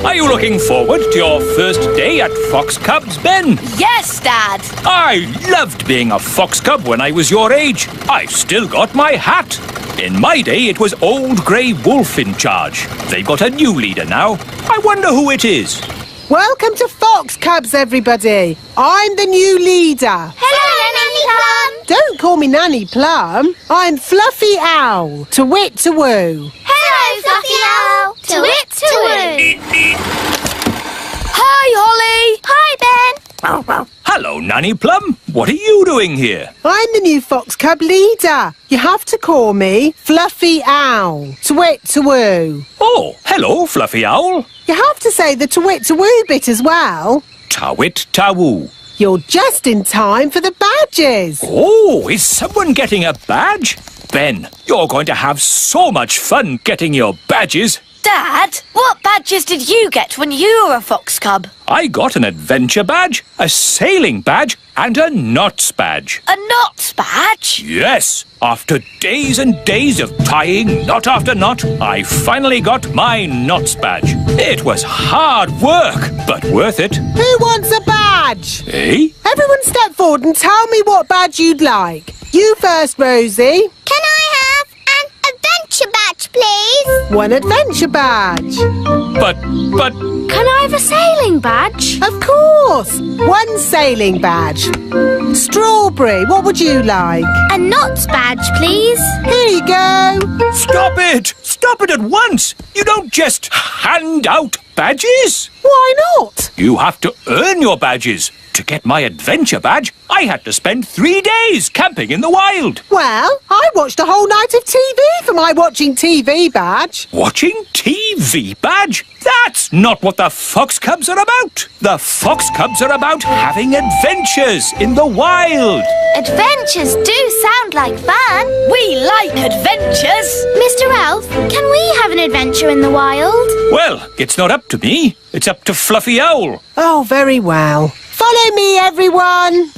Are you looking forward to your first day at Fox Cubs, Ben? Yes, Dad. I loved being a fox cub when I was your age. I've still got my hat. In my day, it was Old Grey Wolf in charge. They've got a new leader now. I wonder who it is. Welcome to Fox Cubs, everybody. I'm the new leader. Hello, Nanny Plum. Don't call me Nanny Plum. I'm Fluffy Owl. To wit, to woo. Hello, Fluffy Owl. To wit, to woo. Hi, Holly. Hi, Ben. Hello, Nanny Plum. What are you doing here? I'm the new Fox Cub leader. You have to call me Fluffy Owl. To wit, to woo. Oh, hello, Fluffy Owl. You have to say the to wit, to woo bit as well. Tawit Tawoo. You're just in time for the badges. Oh, is someone getting a badge? Ben, you're going to have so much fun getting your badges. Dad, what badges did you get when you were a fox cub? I got an adventure badge, a sailing badge, and a knots badge. A knots badge? Yes, after days and days of tying knot after knot, I finally got my knots badge. It was hard work, but worth it. Who wants a badge? Eh? Everyone step forward and tell me what badge you'd like. You first, Rosie. Can I have an adventure badge, please? One adventure badge. But... Can I have a sailing badge? Of course. One sailing badge. Strawberry, what would you like? A knots badge, please. Here you go. Stop it! Stop it at once! You don't just hand out badges! Why not? You have to earn your badges. To get my adventure badge, I had to spend 3 days camping in the wild. Well, I watched a whole night of TV for my watching TV badge. Watching TV badge? That's not what the Fox Cubs are about. The Fox Cubs are about having adventures in the wild. Adventures do sound like fun. We like adventures. Mr. Elf, can we have an adventure in the wild? Well, it's not up to me. It's up to Fluffy Owl. Oh, very well. Follow me, everyone.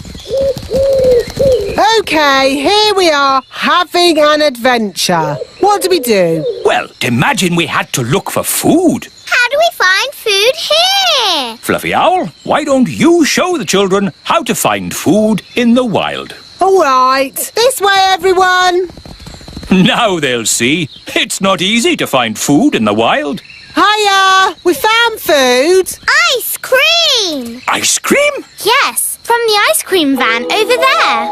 OK, here we are, having an adventure. What do we do? Well, imagine we had to look for food. How do we find food here? Fluffy Owl, why don't you show the children how to find food in the wild? All right, this way, everyone. Now they'll see. It's not easy to find food in the wild. Hiya, we found food. Ice cream! Ice cream? Yes, from the ice cream van over there.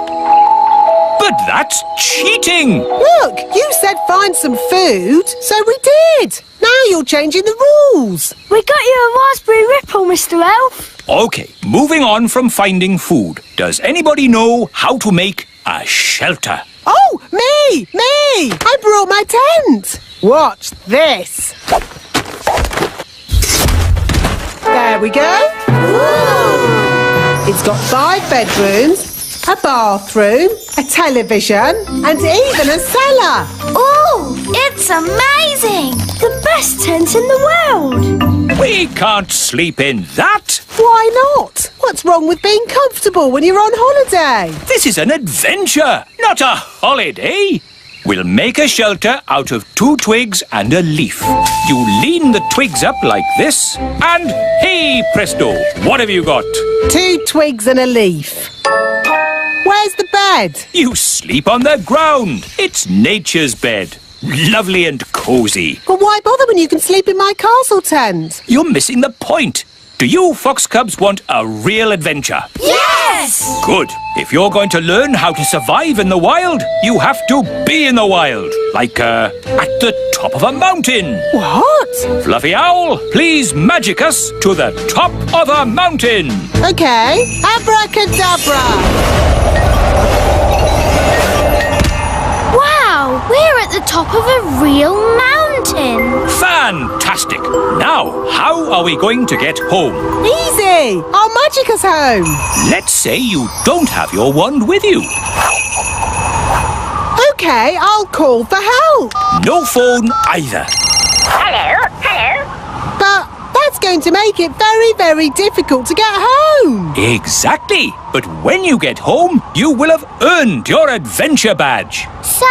But that's cheating. Look, you said find some food, so we did. Now you're changing the rules. We got you a raspberry ripple, Mr. Elf. OK, moving on from finding food. Does anybody know how to make a shelter? Oh, me! I brought my tent. Watch this. There we go. Ooh. It's got 5 bedrooms, a bathroom, a television, and even a cellar. Ooh, it's amazing! The best tent in the world. We can't sleep in that. Why not? What's wrong with being comfortable when you're on holiday? This is an adventure, not a holiday. We'll make a shelter out of 2 twigs and a leaf. You lean the twigs up like this, and hey presto, what have you got? 2 twigs and a leaf. Where's the bed? You sleep on the ground. It's nature's bed. Lovely and cosy. But why bother when you can sleep in my castle tent? You're missing the point. Do you Fox Cubs want a real adventure? Yes! Good. If you're going to learn how to survive in the wild, you have to be in the wild. Like, at the top of a mountain. What? Fluffy Owl, please magic us to the top of a mountain. OK, abracadabra. Wow, we're at the top of a real mountain. Fantastic. Now, how are we going to get home? Easy. I'll magic us home. Let's say you don't have your wand with you. OK, I'll call for help. No phone either. Hello? But that's going to make it very, very difficult to get home. Exactly. But when you get home, you will have earned your adventure badge. So,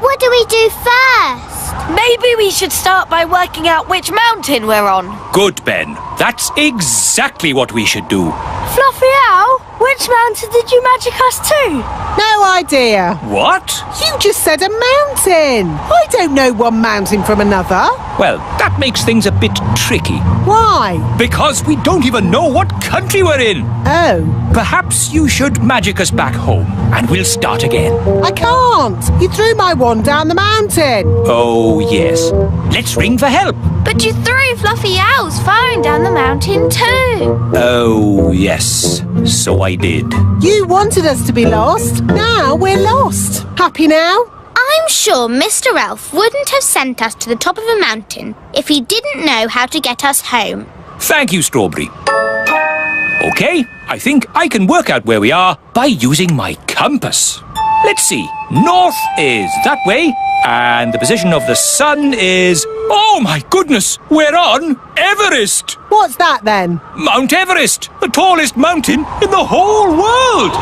what do we do first? Maybe we should start by working out which mountain we're on. Good, Ben. That's exactly what we should do. Fluffy Owl, which mountain did you magic us to? No idea. What? You just said a mountain. I don't know one mountain from another. Well, that makes things a bit tricky. Why? Because we don't even know what country we're in. Oh, Perhaps you should magic us back home, and we'll start again. I can't. You threw my wand down the mountain. Oh, yes. Let's ring for help. But you threw Fluffy Owl's phone down the mountain too. Oh, yes. So I did. You wanted us to be lost. Now we're lost. Happy now? I'm sure Mr. Elf wouldn't have sent us to the top of a mountain if he didn't know how to get us home. Thank you, Strawberry. Okay, I think I can work out where we are by using my compass. Let's see. North is that way, and the position of the sun is... Oh, my goodness! We're on Everest! What's that then? Mount Everest! The tallest mountain in the whole world!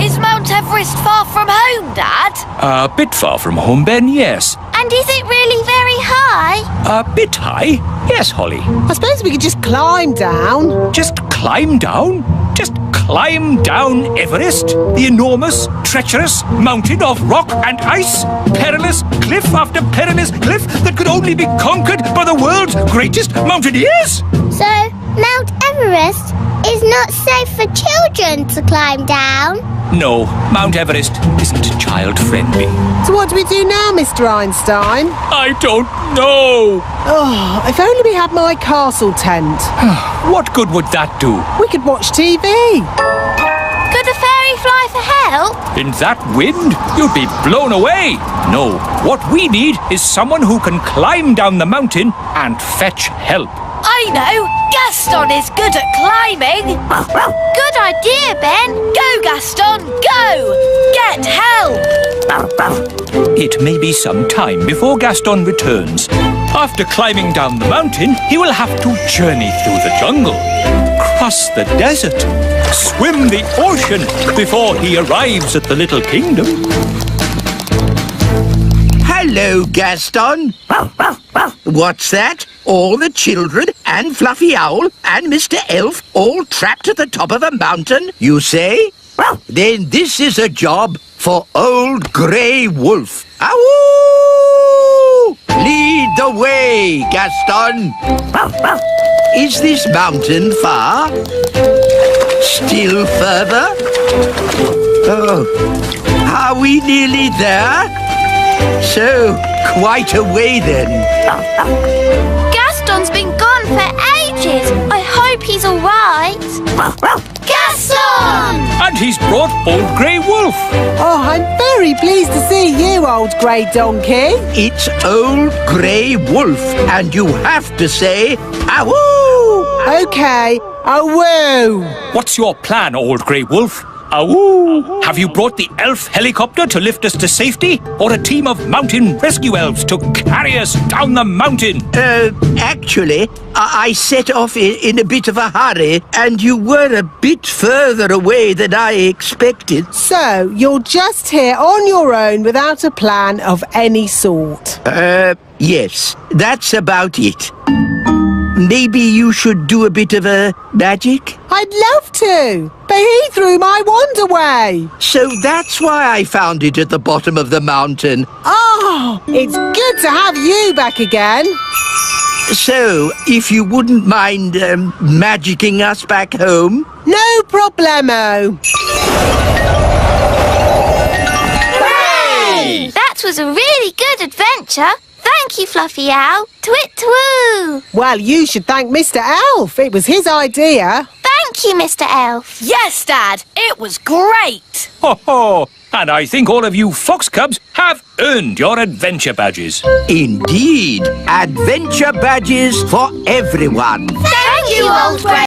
Is Mount Everest far from home, Dad? A bit far from home, Ben, yes. And is it really very high? A bit high? Yes, Holly. I suppose we could just climb down. Just climb down? Just climb down Everest? The enormous, treacherous mountain of rock and ice? Perilous cliff after perilous cliff that could only be conquered by the world's greatest mountaineers? So, Mount Everest is not safe for children to climb down? No, Mount Everest isn't child-friendly. So what do we do now, Mr. Einstein? I don't know. Oh, if only we had my castle tent. What good would that do? We could watch TV. Could a fairy fly for help? In that wind, you'd be blown away. No, what we need is someone who can climb down the mountain and fetch help. I know! Gaston is good at climbing! Good idea, Ben. Go, Gaston, go! Get help! It may be some time before Gaston returns. After climbing down the mountain, he will have to journey through the jungle, cross the desert, swim the ocean before he arrives at the little kingdom. Hello, Gaston. What's that? All the children and Fluffy Owl and Mr. Elf all trapped at the top of a mountain, you say? Then this is a job for Old Grey Wolf. Ow! Lead the way, Gaston. Is this mountain far? Still further? Oh, are we nearly there? So, quite a way then. Gaston's been gone for ages. I hope he's all right. Gaston! And he's brought Old Grey Wolf. Oh, I'm very pleased to see you, old grey donkey. It's Old Grey Wolf, and you have to say, "Awoo!" Okay, awoo. What's your plan, Old Grey Wolf? Awoo! Have you brought the elf helicopter to lift us to safety? Or a team of mountain rescue elves to carry us down the mountain? Actually, I set off in a bit of a hurry, and you were a bit further away than I expected. So, you're just here on your own without a plan of any sort. Yes, that's about it. Maybe you should do a bit of a magic? I'd love to, but he threw my wand away. So that's why I found it at the bottom of the mountain. Oh, it's good to have you back again. So, if you wouldn't mind magicking us back home? No problemo. Hooray! That was a really good adventure. Thank you, Fluffy Owl. Twit-twoo! Well, you should thank Mr. Elf. It was his idea. Thank you, Mr. Elf. Yes, Dad, it was great! Ho ho! And I think all of you fox cubs have earned your adventure badges. Indeed, adventure badges for everyone. Thank you, Old Grey